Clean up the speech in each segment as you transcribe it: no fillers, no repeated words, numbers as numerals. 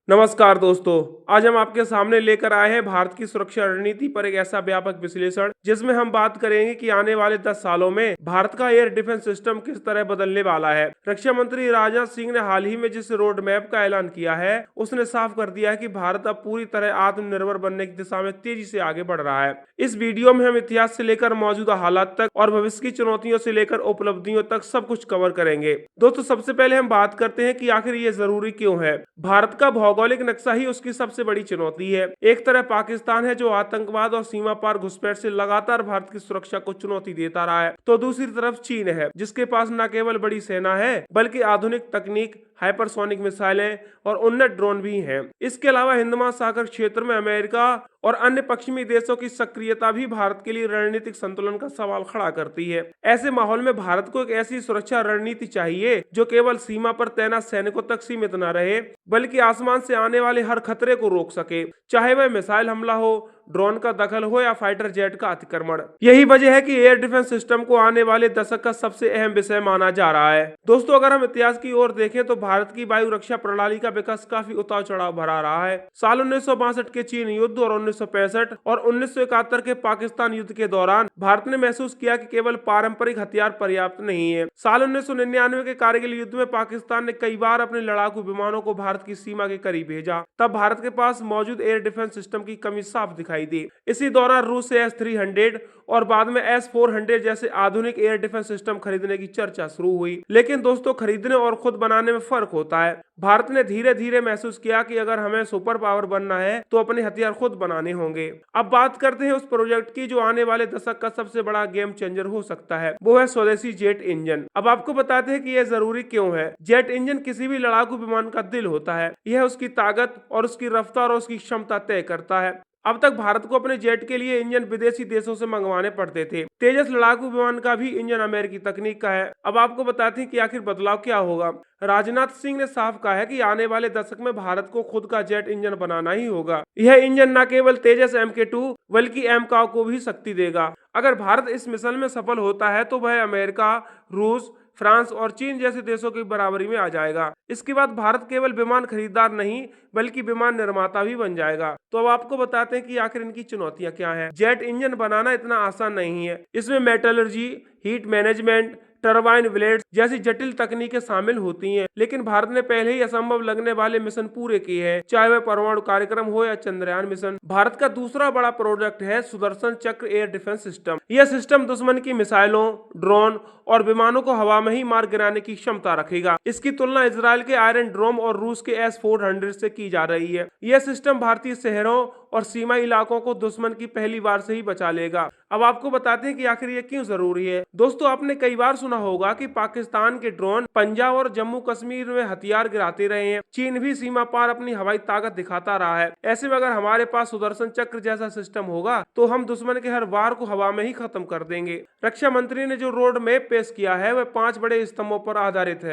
नमस्कार दोस्तों। आज हम आपके सामने लेकर आए हैं भारत की सुरक्षा रणनीति पर एक ऐसा व्यापक विश्लेषण जिसमें हम बात करेंगे कि आने वाले 10 सालों में भारत का एयर डिफेंस सिस्टम किस तरह बदलने वाला है। रक्षा मंत्री राजनाथ सिंह ने हाल ही में जिस रोड मैप का ऐलान किया है उसने साफ कर दिया है कि भारत अब पूरी तरह आत्मनिर्भर बनने की दिशा में तेजी से आगे बढ़ रहा है। इस वीडियो में हम इतिहास से लेकर मौजूदा हालात तक और भविष्य की चुनौतियों से लेकर उपलब्धियों तक सब कुछ कवर करेंगे। दोस्तों, सबसे पहले हम बात करते हैं कि आखिर ये जरूरी क्यों है। भारत का भौगोलिक नक्शा ही उसकी सबसे बड़ी चुनौती है। एक तरफ पाकिस्तान है जो आतंकवाद और सीमा पार घुसपैठ से लगातार भारत की सुरक्षा को चुनौती देता रहा है, तो दूसरी तरफ चीन है जिसके पास न केवल बड़ी सेना है बल्कि आधुनिक तकनीक, हाइपरसोनिक मिसाइलें और उन्नत ड्रोन भी हैं। इसके अलावा हिंद महासागर क्षेत्र में अमेरिका और अन्य पश्चिमी देशों की सक्रियता भी भारत के लिए रणनीतिक संतुलन का सवाल खड़ा करती है। ऐसे माहौल में भारत को एक ऐसी सुरक्षा रणनीति चाहिए जो केवल सीमा पर तैनात सैनिकों तक सीमित न रहे बल्कि आसमान से आने वाले हर खतरे को रोक सके, चाहे वह मिसाइल हमला हो, ड्रोन का दखल हो या फाइटर जेट का अतिक्रमण। यही वजह है कि एयर डिफेंस सिस्टम को आने वाले दशक का सबसे अहम विषय माना जा रहा है। दोस्तों, अगर हम इतिहास की ओर देखें तो भारत की वायु रक्षा प्रणाली का विकास काफी उतार चढ़ाव भरा रहा है। साल 1962 के चीन युद्ध और 1965 और 1971 के पाकिस्तान युद्ध के दौरान भारत ने महसूस किया कि केवल पारंपरिक हथियार पर्याप्त नहीं है। साल 1999 के कारगिल युद्ध में पाकिस्तान ने कई बार अपने लड़ाकू विमानों को भारत की सीमा के करीब भेजा। तब भारत के पास मौजूद एयर डिफेंस सिस्टम की कमी साफ दिखाई दी। इसी दौरान रूस से S-300 और बाद में S-400 जैसे आधुनिक एयर डिफेंस सिस्टम खरीदने की चर्चा शुरू हुई। लेकिन दोस्तों, खरीदने और खुद बनाने में फर्क होता है। भारत ने धीरे धीरे महसूस किया कि अगर हमें सुपर पावर बनना है तो अपने हथियार खुद बनाने होंगे। अब बात करते हैं उस प्रोजेक्ट की जो आने वाले दशक का सबसे बड़ा गेम चेंजर हो सकता है। वो है स्वदेशी जेट इंजन। अब आपको बताते हैं कि यह जरूरी क्यों है। जेट इंजन किसी भी लड़ाकू विमान का दिल होता है। यह उसकी ताकत और उसकी रफ्तार और उसकी क्षमता तय करता है। अब तक भारत को अपने जेट के लिए इंजन विदेशी देशों से मंगवाने पड़ते थे। तेजस लड़ाकू विमान का भी इंजन अमेरिकी तकनीक का है। अब आपको बताते हैं कि आखिर बदलाव क्या होगा। राजनाथ सिंह ने साफ कहा है कि आने वाले दशक में भारत को खुद का जेट इंजन बनाना ही होगा। यह इंजन न केवल तेजस MK2 बल्कि MK को भी शक्ति देगा। अगर भारत इस मिशन में सफल होता है तो वह अमेरिका, रूस, फ्रांस और चीन जैसे देशों की बराबरी में आ जाएगा। इसके बाद भारत केवल विमान खरीदार नहीं बल्कि विमान निर्माता भी बन जाएगा। तो अब आपको बताते हैं कि आखिर इनकी चुनौतियां क्या हैं। जेट इंजन बनाना इतना आसान नहीं है। इसमें metallurgy, heat management, turbine blades जैसी जटिल तकनीकें शामिल होती हैं। लेकिन भारत ने पहले ही असंभव लगने वाले मिशन पूरे किए हैं, चाहे वह परमाणु कार्यक्रम हो या चंद्रयान मिशन। भारत का दूसरा बड़ा प्रोजेक्ट है सुदर्शन चक्र एयर डिफेंस सिस्टम। यह सिस्टम दुश्मन की मिसाइलों, ड्रोन और विमानों को हवा में ही मार गिराने की क्षमता रखेगा। इसकी तुलना इजराइल के आयरन ड्रोम और रूस के S-400 से की जा रही है। यह सिस्टम भारतीय शहरों और सीमा इलाकों को दुश्मन की पहली बार से ही बचा लेगा। अब आपको बताते हैं कि आखिर ये क्यों जरूरी है। दोस्तों, आपने कई बार सुना होगा कि पाकिस्तान के ड्रोन पंजाब और जम्मू कश्मीर में हथियार गिराते रहे हैं। चीन भी सीमा पार अपनी हवाई ताकत दिखाता रहा है। ऐसे में अगर हमारे पास सुदर्शन चक्र जैसा सिस्टम होगा तो हम दुश्मन के हर वार को हवा में ही खत्म कर देंगे। रक्षा मंत्री ने जो रोड मैप पेश किया है वह 5 बड़े स्तंभों पर आधारित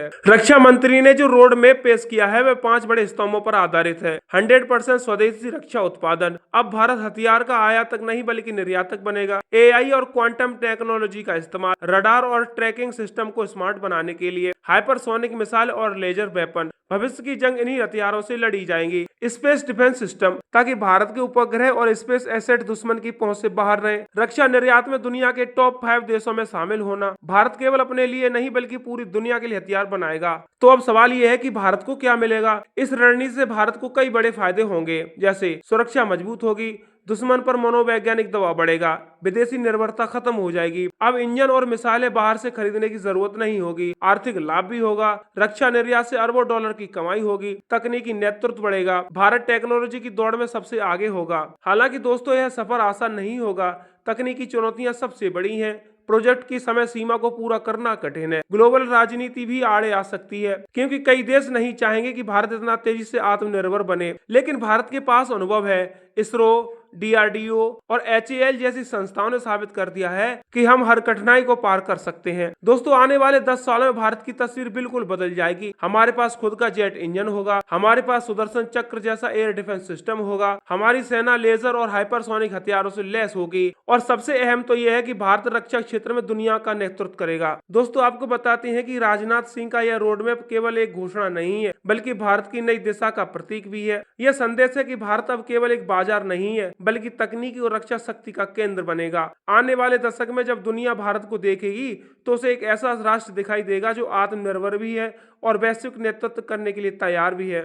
है। 100% स्वदेशी रक्षा उत्पादन। अब भारत हथियार का आयातक नहीं बल्कि निर्यातक बनेगा। AI और क्वांटम टेक्नोलॉजी का इस्तेमाल, रडार और ट्रैकिंग सिस्टम को स्मार्ट बनाने के लिए, हाइपरसोनिक मिसाइल और लेजर वेपन। भविष्य की जंग इन्हीं हथियारों से लड़ी जाएंगी। स्पेस डिफेंस सिस्टम, ताकि भारत के उपग्रह और स्पेस एसेट दुश्मन की पहुंच से बाहर रहे। रक्षा निर्यात में दुनिया के टॉप 5 देशों में शामिल होना। भारत केवल अपने लिए नहीं बल्कि पूरी दुनिया के लिए हथियार बनाएगा। तो अब सवाल यह है कि भारत को क्या मिलेगा। इस रणनीति से भारत को कई बड़े फायदे होंगे, जैसे सुरक्षा मजबूत होगी, दुश्मन पर मनोवैज्ञानिक दबाव बढ़ेगा, विदेशी निर्भरता खत्म हो जाएगी। अब इंजन और मिसाइलें बाहर से खरीदने की जरूरत नहीं होगी। आर्थिक लाभ भी होगा। रक्षा निर्यात से अरबों डॉलर की कमाई होगी। तकनीकी नेतृत्व बढ़ेगा। भारत टेक्नोलॉजी की दौड़ में सबसे आगे होगा। हालांकि दोस्तों, यह सफर आसान नहीं होगा। तकनीकी चुनौतियां सबसे बड़ी हैं। प्रोजेक्ट की समय सीमा को पूरा करना कठिन है। ग्लोबल राजनीति भी आड़े आ सकती है क्योंकि कई देश नहीं चाहेंगे कि भारत इतना तेजी से आत्मनिर्भर बने। लेकिन भारत के पास अनुभव है। इसरो, DRDO और HAL जैसी संस्थाओं ने साबित कर दिया है कि हम हर कठिनाई को पार कर सकते हैं। दोस्तों, आने वाले 10 सालों में भारत की तस्वीर बिल्कुल बदल जाएगी। हमारे पास खुद का जेट इंजन होगा, हमारे पास सुदर्शन चक्र जैसा एयर डिफेंस सिस्टम होगा, हमारी सेना लेजर और हाइपरसोनिक हथियारों से लैस होगी और सबसे अहम तो यह है कि भारत रक्षा क्षेत्र में दुनिया का नेतृत्व करेगा। दोस्तों, आपको बताते हैं कि राजनाथ सिंह का यह रोडमैप केवल एक घोषणा नहीं है, बल्कि भारत की नई दिशा का प्रतीक भी है। यह संदेश है कि भारत अब केवल एक बाजार नहीं है, बल्कि तकनीकी और रक्षा शक्ति का केंद्र बनेगा। आने वाले दशक में जब दुनिया भारत को देखेगी तो उसे एक ऐसा राष्ट्र दिखाई देगा जो आत्मनिर्भर भी है और वैश्विक नेतृत्व करने के लिए तैयार भी है।